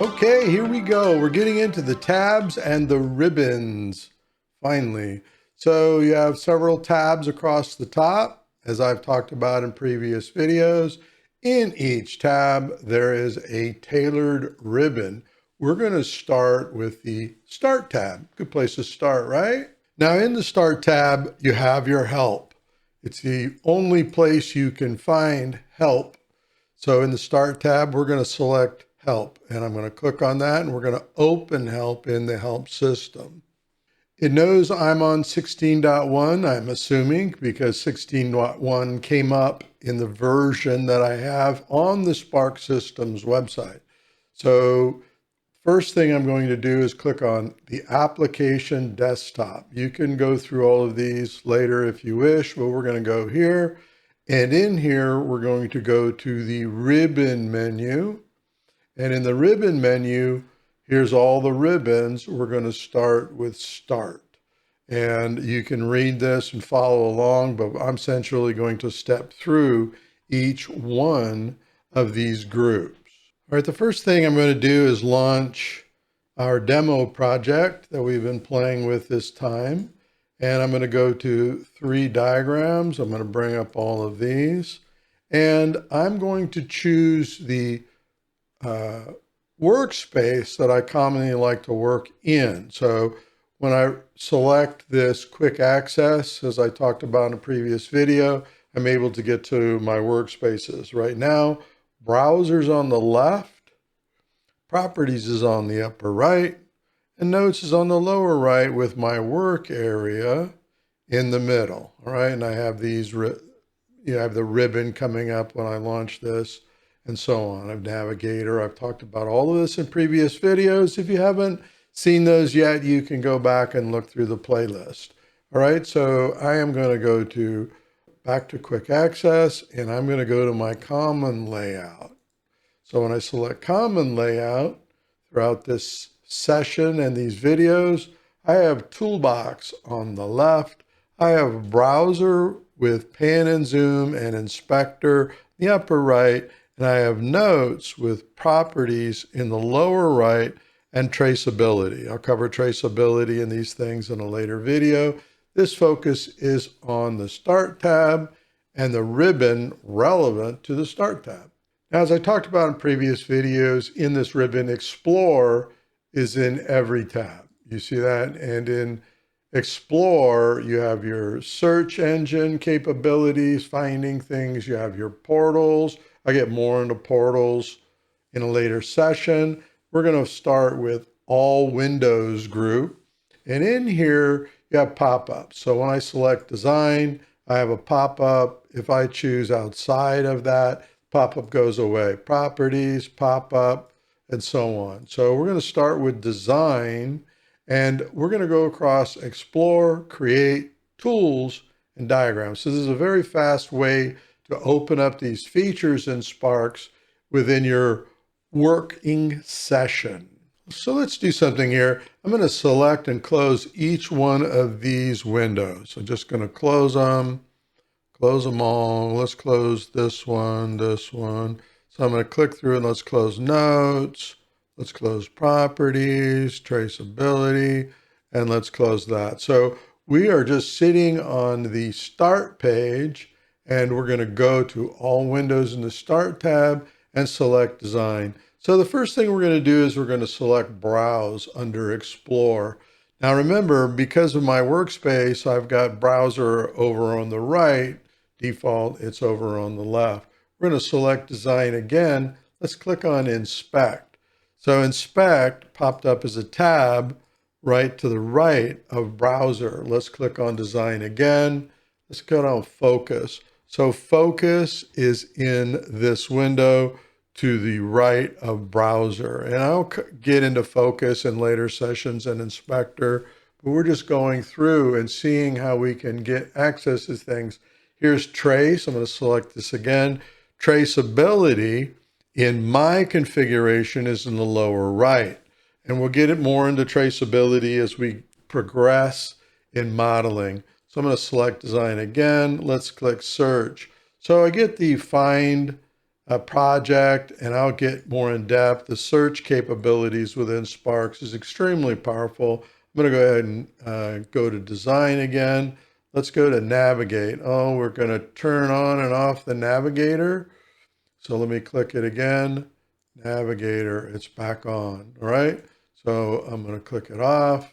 Okay, here we go. We're getting into the tabs and the ribbons, finally. So you have several tabs across the top, as I've talked about in previous videos. In each tab, there is a tailored ribbon. We're going to start with the Start tab. Good place to start, right? Now in the Start tab, you have your Help. It's the only place you can find Help. So in the Start tab, we're going to select Help, and I'm going to click on that, and we're going to open Help in the Help system. It knows I'm on 16.1, I'm assuming, because 16.1 came up in the version that I have on the Sparx Systems website. So first thing I'm going to do is click on the application desktop. You can go through all of these later if you wish, but we're going to go here. And in here, we're going to go to the ribbon menu. And in the ribbon menu, here's all the ribbons. We're going to start with Start. And you can read this and follow along, but I'm essentially going to step through each one of these groups. All right, the first thing I'm going to do is launch our demo project that we've been playing with this time. And I'm going to go to 3 diagrams. I'm going to bring up all of these. And I'm going to choose the workspace that I commonly like to work in. So when I select this quick access, as I talked about in a previous video, I'm able to get to my workspaces. Right now, browser's on the left, properties is on the upper right, and notes is on the lower right with my work area in the middle. All right, and I have these, you have the ribbon coming up when I launch this, and so on. I have Navigator. I've talked about all of this in previous videos. If you haven't seen those yet, you can go back and look through the playlist. All right, so I am going to go to back to quick access, and I'm going to go to my common layout. So when I select common layout throughout this session and these videos, I have toolbox on the left. I have browser with pan and zoom and inspector in the upper right. And I have notes with properties in the lower right and traceability. I'll cover traceability in these things in a later video. This focus is on the Start tab and the ribbon relevant to the Start tab. Now, as I talked about in previous videos, in this ribbon, Explore is in every tab. You see that? And in Explore, you have your search engine capabilities, finding things. You have your portals. I get more into portals in a later session. We're going to start with all windows group. And in here, you have pop-ups. So when I select design, I have a pop-up. If I choose outside of that, pop-up goes away. Properties, pop-up, and so on. So we're going to start with design, and we're going to go across Explore, Create, Tools, and Diagrams. So this is a very fast way to open up these features in Sparx within your working session. So let's do something here. I'm going to select and close each one of these windows. I'm just going to close them all. Let's close this one. So I'm going to click through and let's close notes. Let's close properties, traceability, and let's close that. So we are just sitting on the Start page, and we're going to go to all windows in the Start tab and select design. So the first thing we're going to do is we're going to select browse under Explore. Now remember, because of my workspace, I've got browser over on the right. Default, it's over on the left. We're going to select design again. Let's click on inspect. So inspect popped up as a tab right to the right of browser. Let's click on design again. Let's go down focus. So focus is in this window to the right of browser. And I'll get into focus in later sessions and inspector, but we're just going through and seeing how we can get access to things. Here's trace. I'm going to select this again. Traceability in my configuration is in the lower right. And we'll get it more into traceability as we progress in modeling. So I'm going to select design again. Let's click search. So I get the find project, and I'll get more in depth. The search capabilities within Sparx is extremely powerful. I'm going to go ahead and go to design again. Let's go to navigate. Oh, we're going to turn on and off the navigator. So let me click it again. Navigator, it's back on. All right. So I'm going to click it off.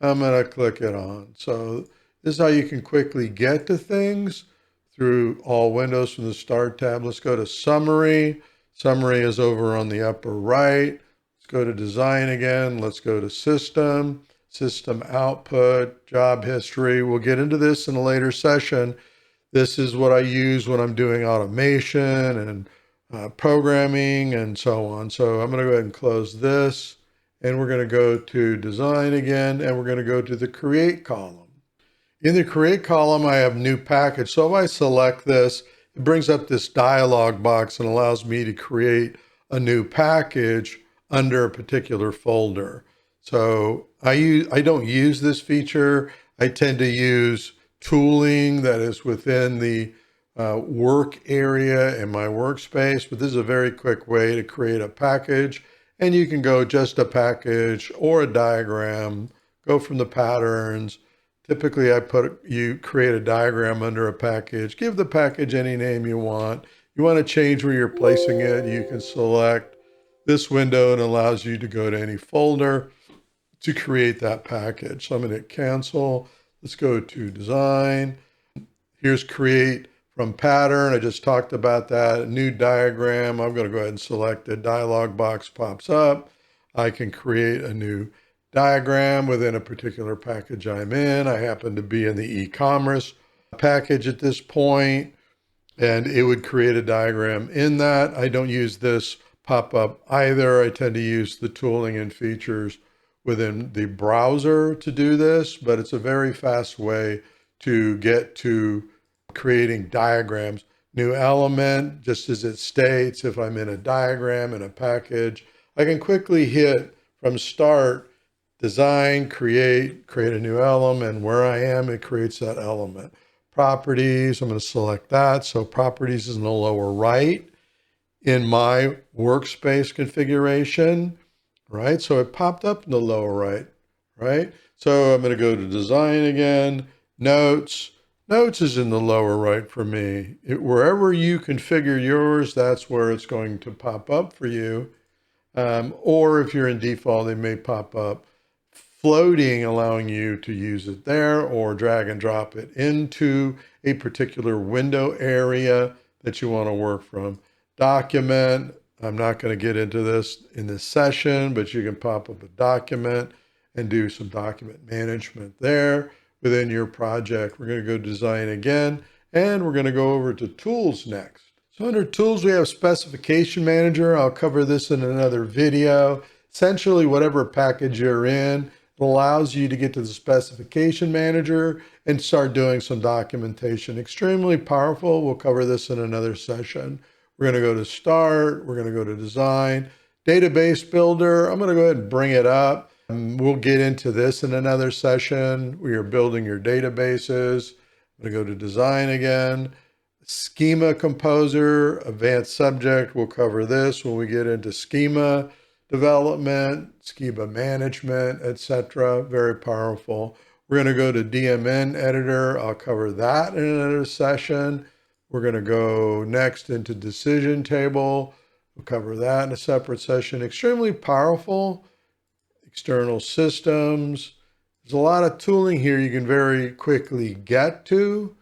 I'm going to click it on. So this is how you can quickly get to things through all windows from the Start tab. Let's go to Summary. Summary is over on the upper right. Let's go to Design again. Let's go to System, System Output, Job History. We'll get into this in a later session. This is what I use when I'm doing automation and programming and so on. So I'm going to go ahead and close this, and we're going to go to Design again, and we're going to go to the Create column. In the Create column, I have New Package. So if I select this, it brings up this dialog box and allows me to create a new package under a particular folder. So I don't use this feature. I tend to use tooling that is within the work area in my workspace, but this is a very quick way to create a package, and you can go just a package or a diagram, go from the patterns. Typically, you create a diagram under a package, give the package any name you want. You want to change where you're placing it, you can select this window and it allows you to go to any folder to create that package. So I'm going to hit cancel. Let's go to design. Here's create from pattern. I just talked about that. A new diagram. I'm going to go ahead and select it. Dialog box pops up. I can create a new diagram within a particular package I'm in. I happen to be in the e-commerce package at this point, and it would create a diagram in that. I don't use this pop-up either. I tend to use the tooling and features within the browser to do this, but it's a very fast way to get to creating diagrams. New element, just as it states, if I'm in a diagram in a package, I can quickly hit from start, design, create a new element. Where I am, it creates that element. Properties, I'm going to select that. So properties is in the lower right in my workspace configuration, right? So it popped up in the lower right, right? So I'm going to go to design again, notes. Notes is in the lower right for me. Wherever you configure yours, that's where it's going to pop up for you. Or if you're in default, it may pop up floating, allowing you to use it there, or drag and drop it into a particular window area that you want to work from. Document, I'm not going to get into this in this session, but you can pop up a document and do some document management there within your project. We're going to go design again, and we're going to go over to tools next. So under tools, we have specification manager. I'll cover this in another video. Essentially, whatever package you're in, it allows you to get to the specification manager and start doing some documentation. Extremely powerful. We'll cover this in another session. We're going to go to start. We're going to go to design. Database builder. I'm going to go ahead and bring it up. We'll get into this in another session. We are building your databases. I'm going to go to design again. Schema composer, advanced subject. We'll cover this when we get into schema development, schema management, etc. Very powerful. We're going to go to DMN editor. I'll cover that in another session. We're going to go next into decision table. We'll cover that in a separate session. Extremely powerful. External systems. There's a lot of tooling here you can very quickly get to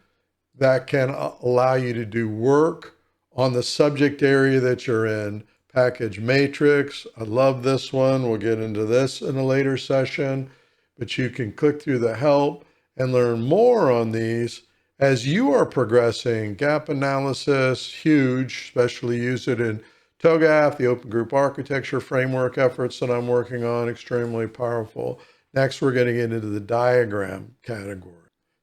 that can allow you to do work on the subject area that you're in. Package matrix. I love this one. We'll get into this in a later session, but you can click through the help and learn more on these as you are progressing. Gap analysis, huge, especially use it in TOGAF, the Open Group Architecture Framework efforts that I'm working on, extremely powerful. Next, we're going to get into the diagram category.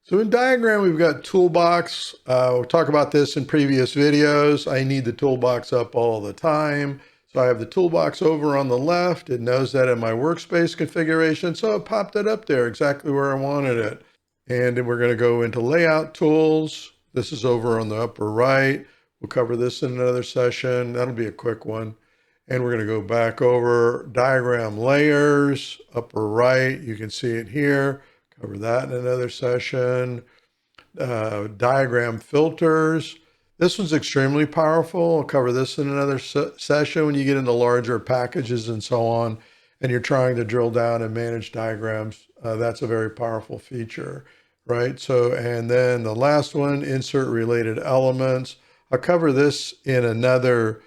So in diagram, we've got toolbox. We'll talk about this in previous videos. I need the toolbox up all the time. So I have the toolbox over on the left. It knows that in my workspace configuration. So it popped it up there exactly where I wanted it. And then we're going to go into layout tools. This is over on the upper right. We'll cover this in another session. That'll be a quick one. And we're going to go back over diagram layers, upper right. You can see it here. Cover that in another session. Diagram filters. This one's extremely powerful. I'll cover this in another session when you get into larger packages and so on, and you're trying to drill down and manage diagrams. That's a very powerful feature, right? So, and then the last one, insert related elements. I'll cover this in another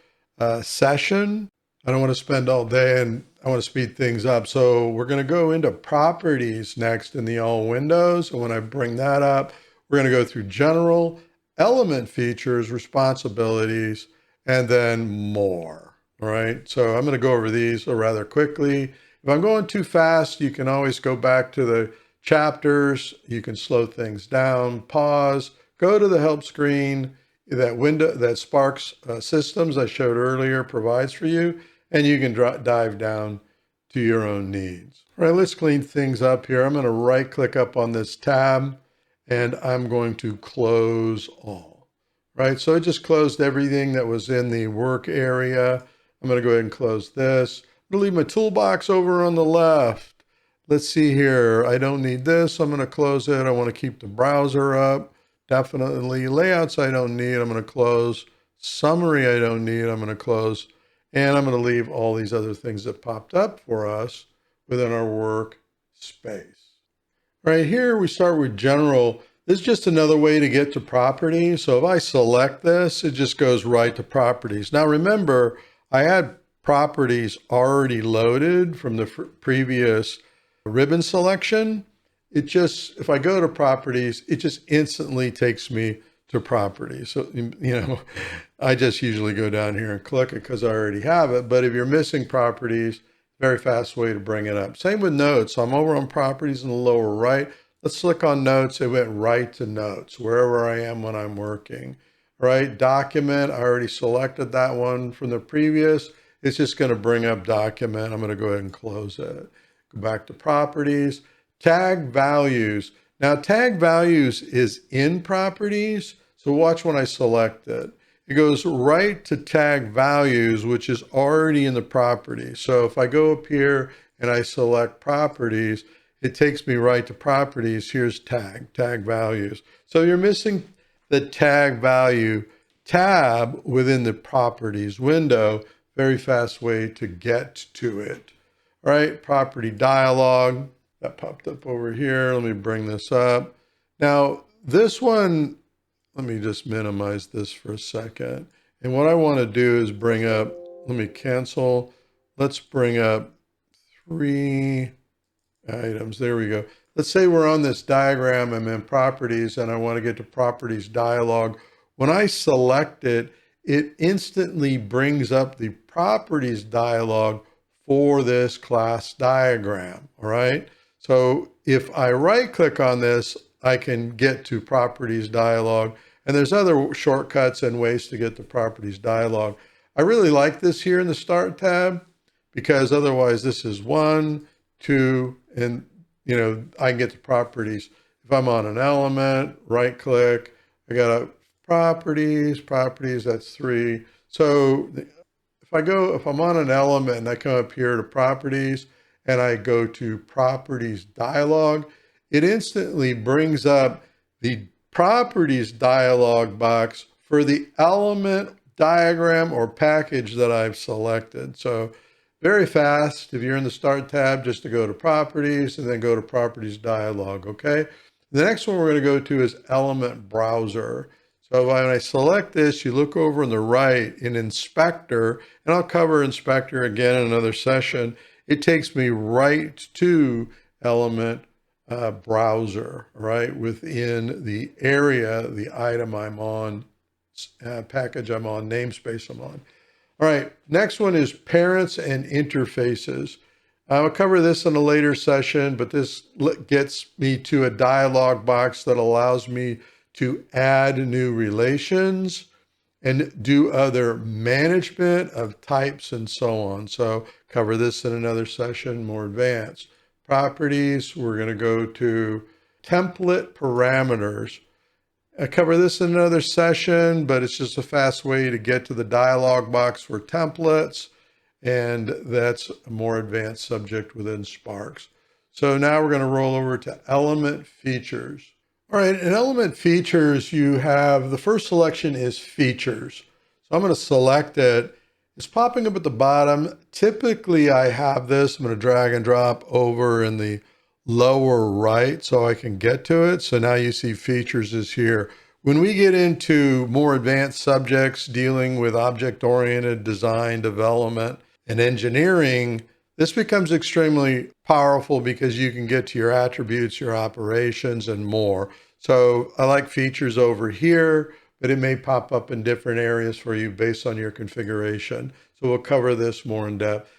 session. I don't want to spend all day and I want to speed things up. So we're going to go into properties next in the all windows. And when I bring that up, we're going to go through general, element features, responsibilities, and then more. All right. So I'm going to go over these rather quickly. If I'm going too fast, you can always go back to the chapters. You can slow things down, pause, go to the help screen. That window, that Sparx systems I showed earlier provides for you, and you can dive down to your own needs. All right, let's clean things up here. I'm going to right click up on this tab and I'm going to close all. Right, so I just closed everything that was in the work area. I'm going to go ahead and close this. I'm going to leave my toolbox over on the left. Let's see here. I don't need this. I'm going to close it. I want to keep the browser up. Definitely. Layouts I don't need, I'm going to close. Summary I don't need, I'm going to close. And I'm going to leave all these other things that popped up for us within our workspace. Right here we start with general. This is just another way to get to properties. So if I select this, it just goes right to properties. Now remember, I had properties already loaded from the previous ribbon selection. It just, if I go to properties, it just instantly takes me to properties. So, I just usually go down here and click it because I already have it. But if you're missing properties, very fast way to bring it up. Same with notes. So I'm over on properties in the lower right. Let's click on notes. It went right to notes, wherever I am when I'm working. Right, document, I already selected that one from the previous. It's just going to bring up document. I'm going to go ahead and close it. Go back to properties. Tag values. Now tag values is in properties. So watch when I select it. It goes right to tag values, which is already in the property. So if I go up here and I select properties, it takes me right to properties. Here's tag values. So you're missing the tag value tab within the properties window. Very fast way to get to it. All right, property dialog. That popped up over here. Let me bring this up. Now, this one, let me just minimize this for a second. And what I want to do is bring up, let me cancel. Let's bring up 3 items. There we go. Let's say we're on this diagram. I'm in properties and I want to get to properties dialog. When I select it, it instantly brings up the properties dialog for this class diagram. All right. So if I right click on this, I can get to properties dialog, and there's other shortcuts and ways to get to properties dialog. I really like this here in the start tab because otherwise this is 1, 2, and I can get to properties. If I'm on an element, right click, I got a properties, that's 3. So if I'm on an element and I come up here to properties, and I go to properties dialog, it instantly brings up the properties dialog box for the element, diagram, or package that I've selected. So very fast, if you're in the start tab, just to go to properties and then go to properties dialog, okay? The next one we're going to go to is element browser. So when I select this, you look over on the right in inspector, and I'll cover inspector again in another session. It takes me right to element browser, right, within the area, the item I'm on, package I'm on, namespace I'm on. All right, next one is parents and interfaces. I'll cover this in a later session, but this gets me to a dialog box that allows me to add new relations and do other management of types and so on. So cover this in another session, more advanced. Properties, we're going to go to template parameters. I cover this in another session, but it's just a fast way to get to the dialog box for templates. And that's a more advanced subject within Sparx. So now we're going to roll over to element features. All right, in element features, you have the first selection is features. So I'm going to select it. It's popping up at the bottom. Typically, I have this. I'm going to drag and drop over in the lower right so I can get to it. So now you see features is here. When we get into more advanced subjects dealing with object-oriented design, development, and engineering, this becomes extremely powerful because you can get to your attributes, your operations, and more. So I like features over here, but it may pop up in different areas for you based on your configuration. So we'll cover this more in depth.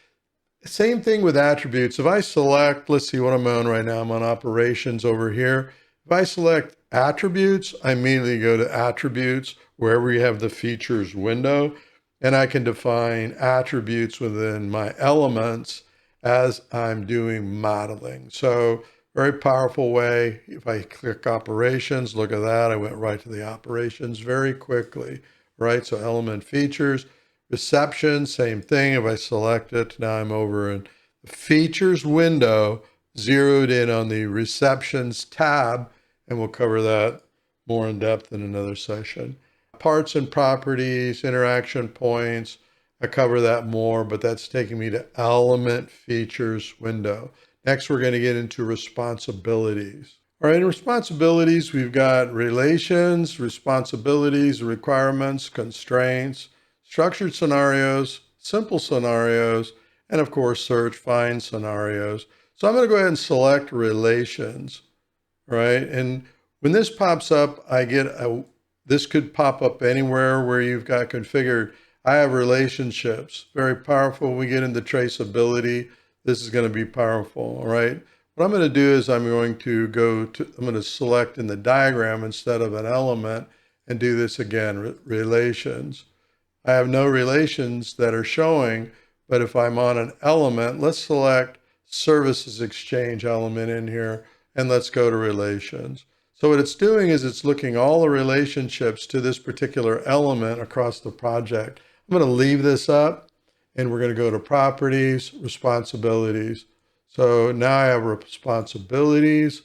Same thing with attributes. If I select, let's see what I'm on right now. I'm on operations over here. If I select attributes, I immediately go to attributes wherever you have the features window, and I can define attributes within my elements as I'm doing modeling. So very powerful way. If I click operations, look at that. I went right to the operations very quickly, right? So element features. Reception, same thing. If I select it, now I'm over in the features window, zeroed in on the receptions tab, and we'll cover that more in depth in another session. Parts and properties, interaction points, I cover that more, but that's taking me to element features window. Next, we're going to get into responsibilities. All right, in responsibilities, we've got relations, responsibilities, requirements, constraints, structured scenarios, simple scenarios, and of course, search, find scenarios. So I'm going to go ahead and select relations, right? And when this pops up, this could pop up anywhere where you've got configured. I have relationships, very powerful. When we get into traceability, this is going to be powerful, all right? What I'm going to do is I'm going to select in the diagram instead of an element and do this again, relations. I have no relations that are showing, but if I'm on an element, let's select services exchange element in here, and let's go to relations. So what it's doing is it's looking all the relationships to this particular element across the project. I'm going to leave this up, and we're going to go to properties, responsibilities. So now I have responsibilities.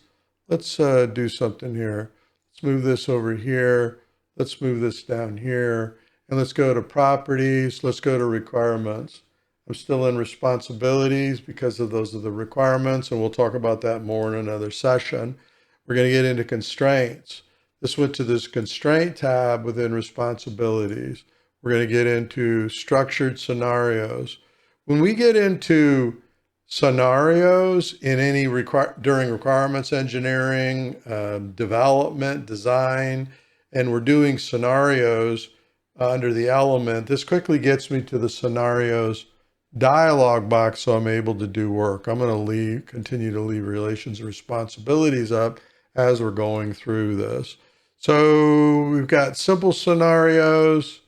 Let's do something here. Let's move this over here. Let's move this down here. And let's go to properties. Let's go to requirements. I'm still in responsibilities because of those are the requirements, and we'll talk about that more in another session. We're going to get into constraints. This went to this constraint tab within responsibilities. We're going to get into structured scenarios. When we get into scenarios in any during requirements engineering, development, design, and we're doing scenarios under the element, this quickly gets me to the scenarios dialog box so I'm able to do work. I'm going to continue to leave relations and responsibilities up as we're going through this. So we've got simple scenarios.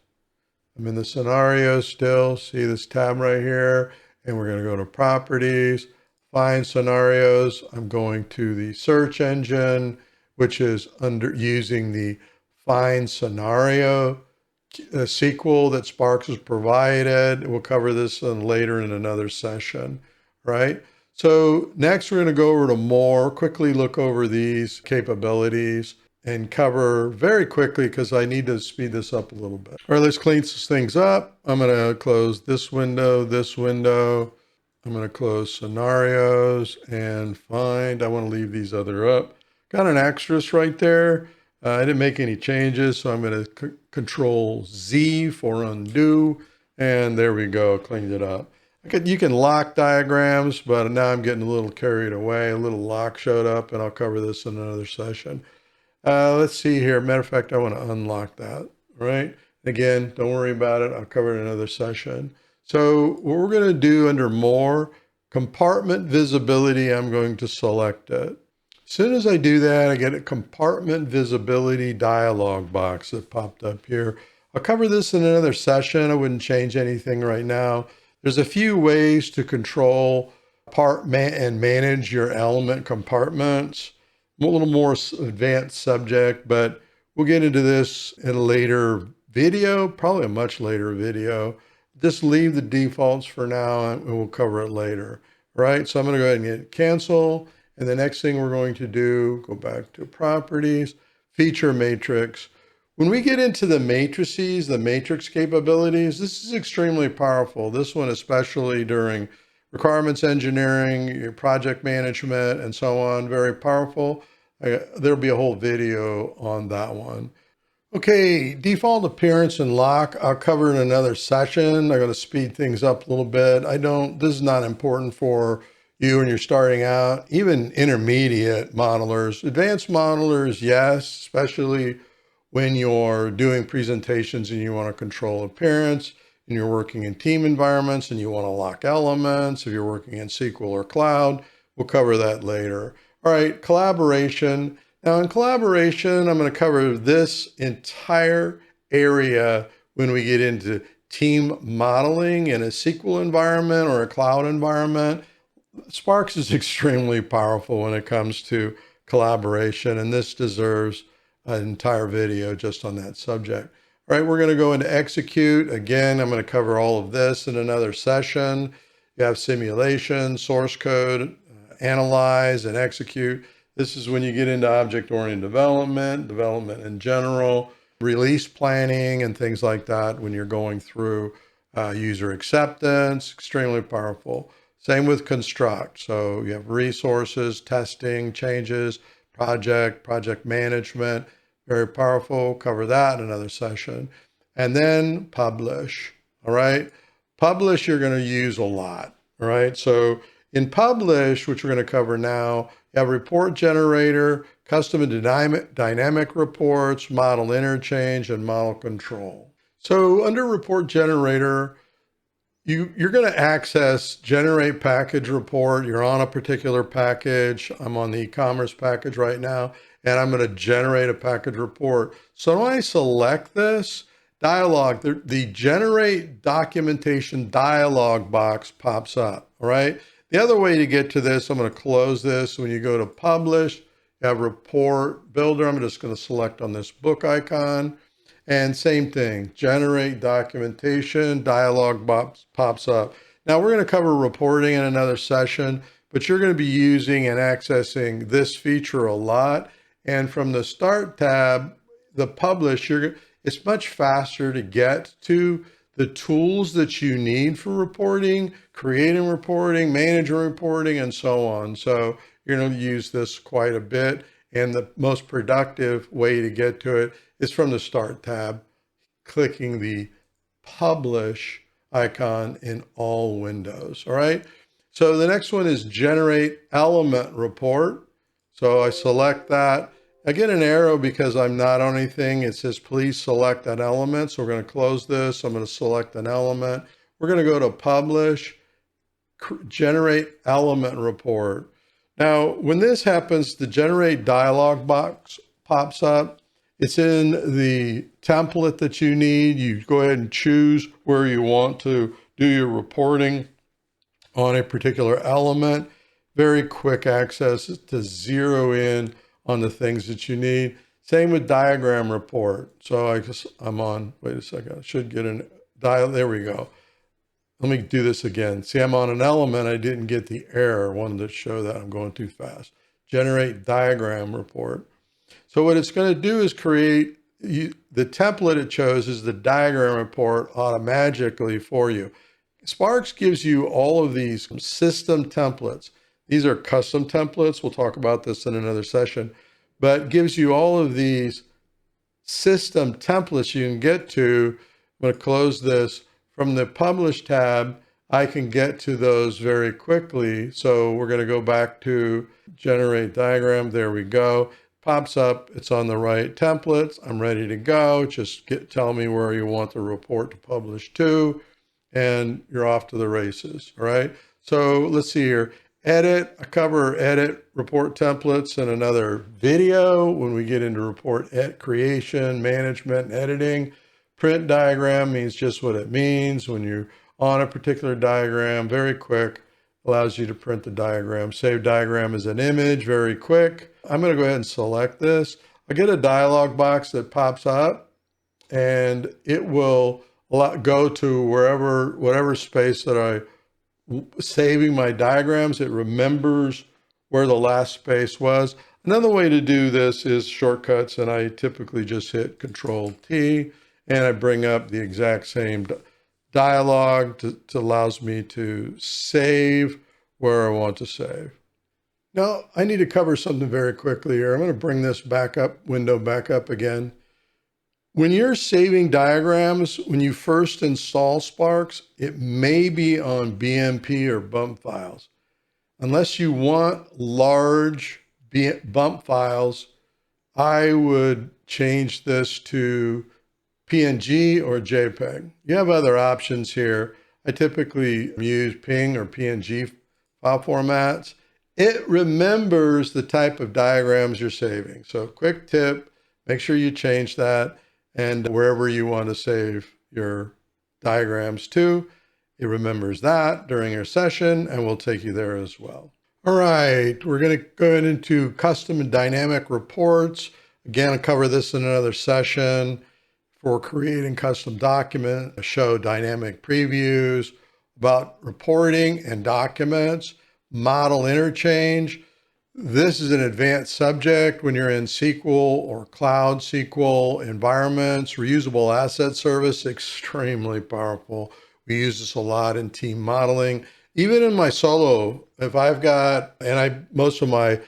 I'm in the scenario still. See this tab right here, and we're going to go to properties, find scenarios. I'm going to the search engine, which is using the find scenario SQL that Sparx has provided. We'll cover this later in another session, right? So next we're going to go over to more, quickly look over these capabilities and cover very quickly because I need to speed this up a little bit. All right, let's clean things up. I'm going to close this window, this window. I'm going to close scenarios and find. I want to leave these other up. Got an asterisk right there. I didn't make any changes, so I'm going to Control Z for undo, and there we go, cleaned it up. You can lock diagrams, but now I'm getting a little carried away. A little lock showed up, and I'll cover this in another session. Let's see here. Matter of fact, I want to unlock that, right? Again, don't worry about it. I'll cover it in another session. So what we're going to do under more, compartment visibility, I'm going to select it. As soon as I do that, I get a compartment visibility dialog box that popped up here. I'll cover this in another session. I wouldn't change anything right now. There's a few ways to control and manage your element compartments. A little more advanced subject, but We'll get into this in a later video, probably a much later video. Just leave the defaults for now and we'll cover it later. All right, so I'm going to go ahead and hit cancel. And the next thing we're going to do, go back to properties, feature matrix. When we get into the matrices, the matrix capabilities, this is extremely powerful. This one, especially during requirements engineering, your project management, and so on, very powerful. There'll be a whole video on that one. Okay, default appearance and lock, I'll cover in another session. I'm going to speed things up a little bit. This is not important for you when you're starting out, even intermediate modelers. Advanced modelers, yes, especially when you're doing presentations and you want to control appearance, and you're working in team environments and you want to lock elements, if you're working in SQL or cloud, we'll cover that later. All right, collaboration. Now in collaboration, I'm going to cover this entire area when we get into team modeling in a SQL environment or a cloud environment. Sparx is extremely powerful when it comes to collaboration, and this deserves an entire video just on that subject. All right, we're going to go into execute. Again, I'm going to cover all of this in another session. You have simulation, source code, analyze, and execute. This is when you get into object-oriented development in general, release planning, and things like that when you're going through user acceptance, extremely powerful. Same with construct. So you have resources, testing, changes, project management, very powerful. Cover that in another session. And then publish. All right. Publish, you're going to use a lot. All right. So in publish, which we're going to cover now, you have report generator, custom and dynamic reports, model interchange, and model control. So under report generator, you're going to access generate package report. You're on a particular package. I'm on the e-commerce package right now, and I'm going to generate a package report. So when I select this dialog, the generate documentation dialog box pops up. All right. The other way to get to this, I'm going to close this. When you go to publish, you have report builder. I'm just going to select on this book icon. And same thing, generate documentation, dialog box pops up. Now we're going to cover reporting in another session, but you're going to be using and accessing this feature a lot. And from the Start tab, the Publish, it's much faster to get to the tools that you need for reporting, creating reporting, managing reporting, and so on. So you're going to use this quite a bit. And the most productive way to get to it is from the Start tab, clicking the Publish icon in all windows. All right. So the next one is Generate Element Report. So I select that. I get an arrow because I'm not on anything. It says, please select an element. So we're going to close this. I'm going to select an element. We're going to go to Publish, Generate Element Report. Now, when this happens, the Generate dialog box pops up. It's in the template that you need. You go ahead and choose where you want to do your reporting on a particular element. Very quick access to zero in on the things that you need. Same with diagram report. So I'm on, wait a second, I should get there we go. Let me do this again. See, I'm on an element. I didn't get the error. I wanted to show that I'm going too fast. Generate diagram report. So what it's going to do is create, the template it chose is the diagram report automatically for you. Sparx gives you all of these system templates. These are custom templates. We'll talk about this in another session, but gives you all of these system templates you can get to. I'm going to close this. From the Publish tab, I can get to those very quickly. So we're going to go back to Generate Diagram. There we go. Pops up. It's on the right templates. I'm ready to go. Just tell me where you want the report to publish to, and you're off to the races. All right. So let's see here. Edit. I cover edit report templates in another video when we get into report creation, management, and editing. Print diagram means just what it means. When you're on a particular diagram, very quick, allows you to print the diagram. Save diagram as an image, very quick. I'm going to go ahead and select this. I get a dialog box that pops up, and it will go to whatever space that saving my diagrams. It remembers where the last space was. Another way to do this is shortcuts, and I typically just hit Control T, and I bring up the exact same dialog to allows me to save where I want to save. Now, I need to cover something very quickly here. I'm going to bring this window back up again. When you're saving diagrams, when you first install Sparx, it may be on BMP or bump files. Unless you want large bump files, I would change this to PNG or JPEG. You have other options here. I typically use PNG or PNG file formats. It remembers the type of diagrams you're saving. So quick tip, make sure you change that, and wherever you want to save your diagrams to, it remembers that during your session, and we'll take you there as well. All right, we're going to go into custom and dynamic reports. Again, I'll cover this in another session for creating custom documents, show dynamic previews, about reporting and documents, model interchange. This is an advanced subject when you're in SQL or Cloud SQL environments. Reusable asset service, extremely powerful. We use this a lot in team modeling. Even in my solo, if I've got, most of my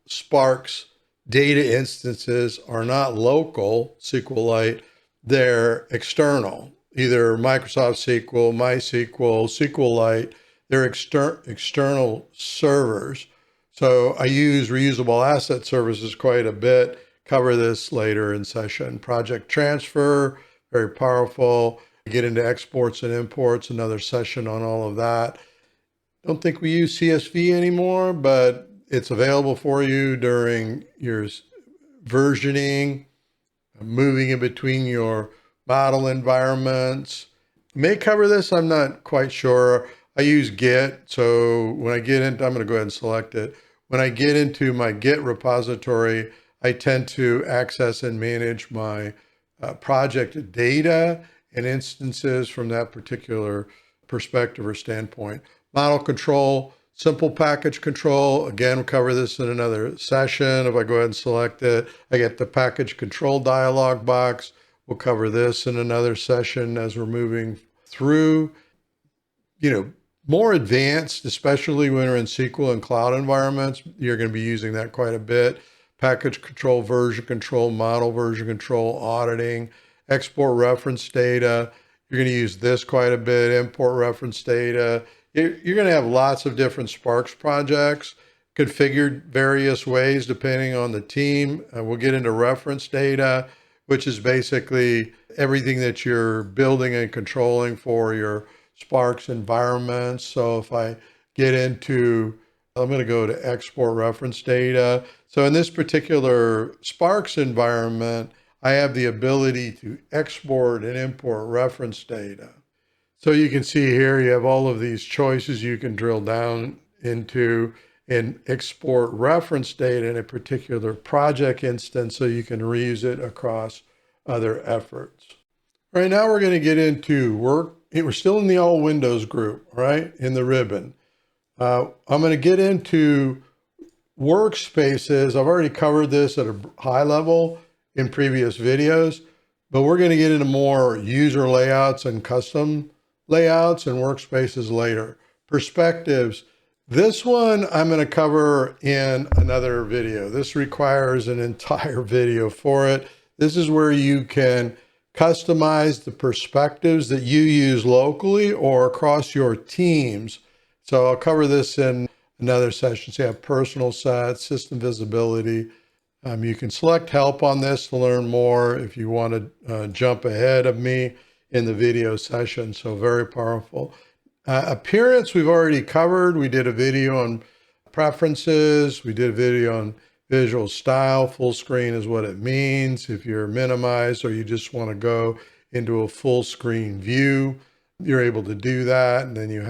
Sparx data instances are not local SQLite, they're external, either Microsoft SQL, MySQL, SQLite, they're external servers. So I use reusable asset services quite a bit, cover this later in session. Project transfer, very powerful. Get into exports and imports, another session on all of that. Don't think we use CSV anymore, but it's available for you during your versioning, moving in between your model environments. May cover this, I'm not quite sure. I use Git, so when I get into, I'm going to go ahead and select it. When I get into my Git repository, I tend to access and manage my project data and instances from that particular perspective or standpoint. Model control, simple package control. Again, we'll cover this in another session. If I go ahead and select it, I get the package control dialog box. We'll cover this in another session as we're moving through. More advanced, especially when we're in SQL and cloud environments, you're going to be using that quite a bit. Package control, version control, model version control, auditing, export reference data. You're going to use this quite a bit, import reference data. You're going to have lots of different Sparx projects configured various ways depending on the team. We'll get into reference data, which is basically everything that you're building and controlling for your Sparx environments. So if I get into, I'm going to go to export reference data. So in this particular Sparx environment, I have the ability to export and import reference data. So you can see here, you have all of these choices you can drill down into and export reference data in a particular project instance so you can reuse it across other efforts. All right, now we're going to get into work. We're still in the all windows group, right? In the ribbon. I'm going to get into workspaces. I've already covered this at a high level in previous videos, but we're going to get into more user layouts and custom layouts and workspaces later. Perspectives. This one I'm going to cover in another video. This requires an entire video for it. This is where you can customize the perspectives that you use locally or across your teams. So I'll cover this in another session. So you have personal sets, system visibility. You can select help on this to learn more if you want to jump ahead of me in the video session. So very powerful. Appearance we've already covered. We did a video on preferences. We did a video on visual style. Full screen is what it means. If you're minimized or you just want to go into a full screen view, you're able to do that. And then you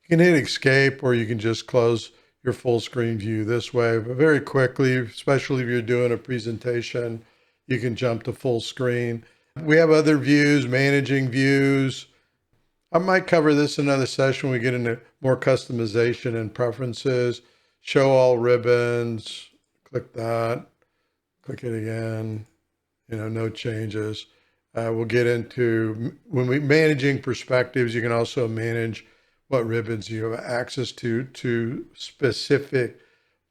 can hit escape, or you can just close your full screen view this way, but very quickly, especially if you're doing a presentation, you can jump to full screen. We have other views, managing views. I might cover this in another session when we get into more customization and preferences. Show all ribbons, click that, click it again, no changes. We'll get into, when we managing perspectives, you can also manage what ribbons you have access to specific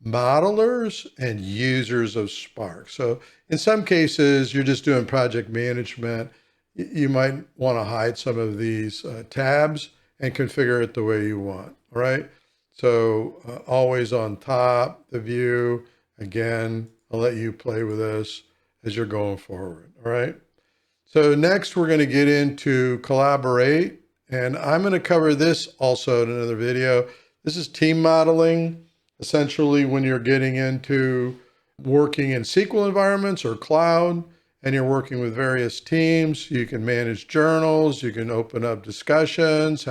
modelers and users of Sparx. So in some cases, you're just doing project management. You might want to hide some of these tabs and configure it the way you want, all right? So always on top, the view, again, I'll let you play with this as you're going forward, all right? So next we're going to get into collaborate, and I'm going to cover this also in another video. This is team modeling. Essentially, when you're getting into working in SQL environments or cloud, and you're working with various teams, you can manage journals, you can open up discussions,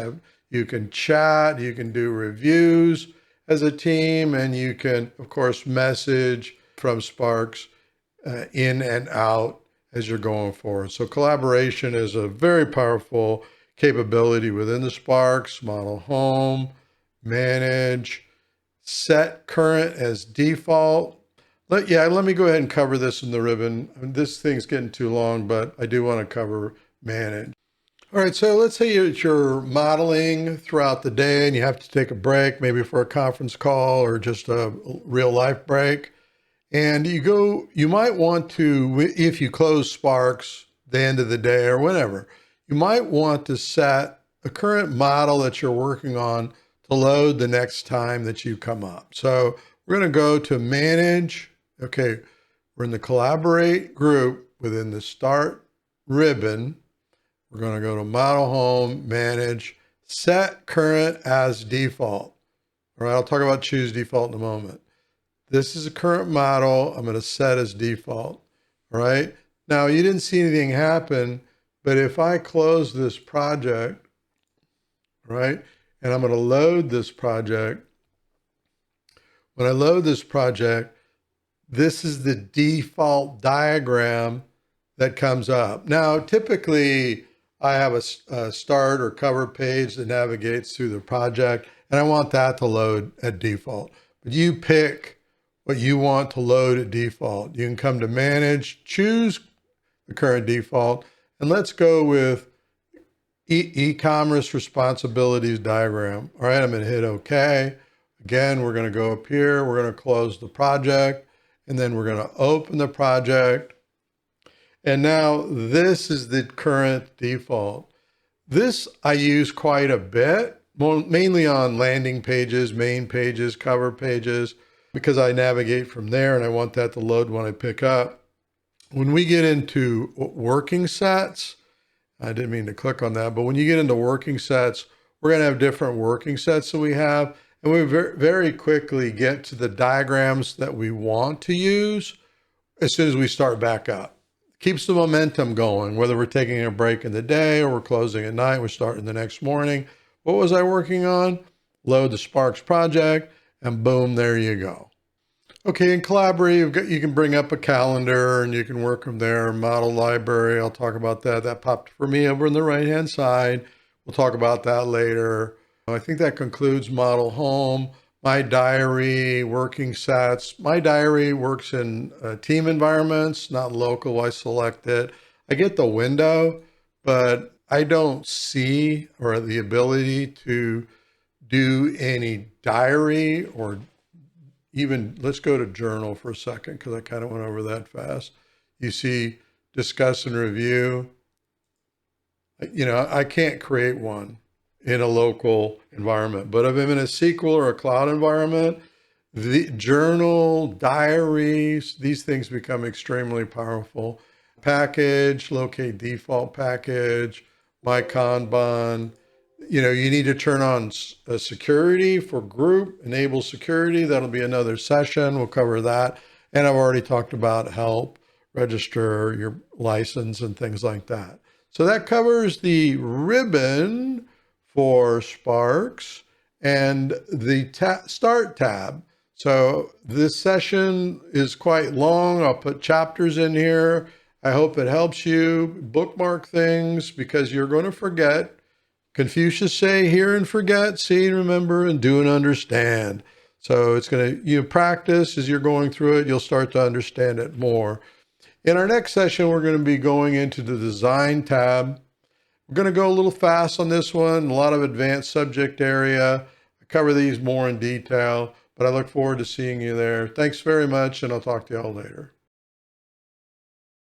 you can chat, you can do reviews as a team, and you can, of course, message from Sparx in and out as you're going forward. So collaboration is a very powerful capability within the Sparx. Model home, manage, set current as default. Let me go ahead and cover this in the ribbon. This thing's getting too long, but I do want to cover manage. All right, so let's say you're modeling throughout the day and you have to take a break, maybe for a conference call or just a real life break. And you might want to, if you close Sparx the end of the day or whenever, you might want to set a current model that you're working on to load the next time that you come up. So we're going to go to manage. Okay, we're in the collaborate group within the start ribbon. We're going to go to model home, manage, set current as default. All right, I'll talk about choose default in a moment. This is a current model. I'm going to set as default. All right. Now you didn't see anything happen, but if I close this project, right, and I'm going to load this project, when I load this project, this is the default diagram that comes up. Now, typically I have a start or cover page that navigates through the project, and I want that to load at default. But you pick what you want to load at default. You can come to manage, choose the current default, and let's go with e-commerce responsibilities diagram. All right, I'm going to hit OK. Again, we're going to go up here. We're going to close the project, and then we're going to open the project. And now this is the current default. This I use quite a bit, mainly on landing pages, main pages, cover pages, because I navigate from there and I want that to load when I pick up. When we get into working sets, I didn't mean to click on that, but when you get into working sets, we're going to have different working sets that we have. And we very quickly get to the diagrams that we want to use as soon as we start back up. Keeps the momentum going, whether we're taking a break in the day or we're closing at night, we're starting the next morning. What was I working on? Load the Sparx project, and boom, there you go. Okay, in Collaborate, you can bring up a calendar and you can work from there. Model library, I'll talk about that. That popped for me over on the right-hand side. We'll talk about that later. I think that concludes model home. My diary, working sets. My diary works in team environments, not local. I select it. I get the window, but I don't see or the ability to do any diary or even, let's go to journal for a second because I kind of went over that fast. You see discuss and review. I can't create one in a local environment, but if I'm in a SQL or a cloud environment, the journal, diaries, these things become extremely powerful. Package, locate default package, my Kanban. You need to turn on security for group, enable security. That'll be another session. We'll cover that. And I've already talked about help, register your license and things like that. So that covers the ribbon for Sparx. and the Start tab. So this session is quite long. I'll put chapters in here. I hope it helps you bookmark things because you're going to forget. Confucius say, hear and forget, see and remember, and do and understand. So it's going to, practice as you're going through it, you'll start to understand it more. In our next session, we're going to be going into the Design tab. We're going to go a little fast on this one, a lot of advanced subject area. I cover these more in detail, but I look forward to seeing you there. Thanks very much, and I'll talk to you all later.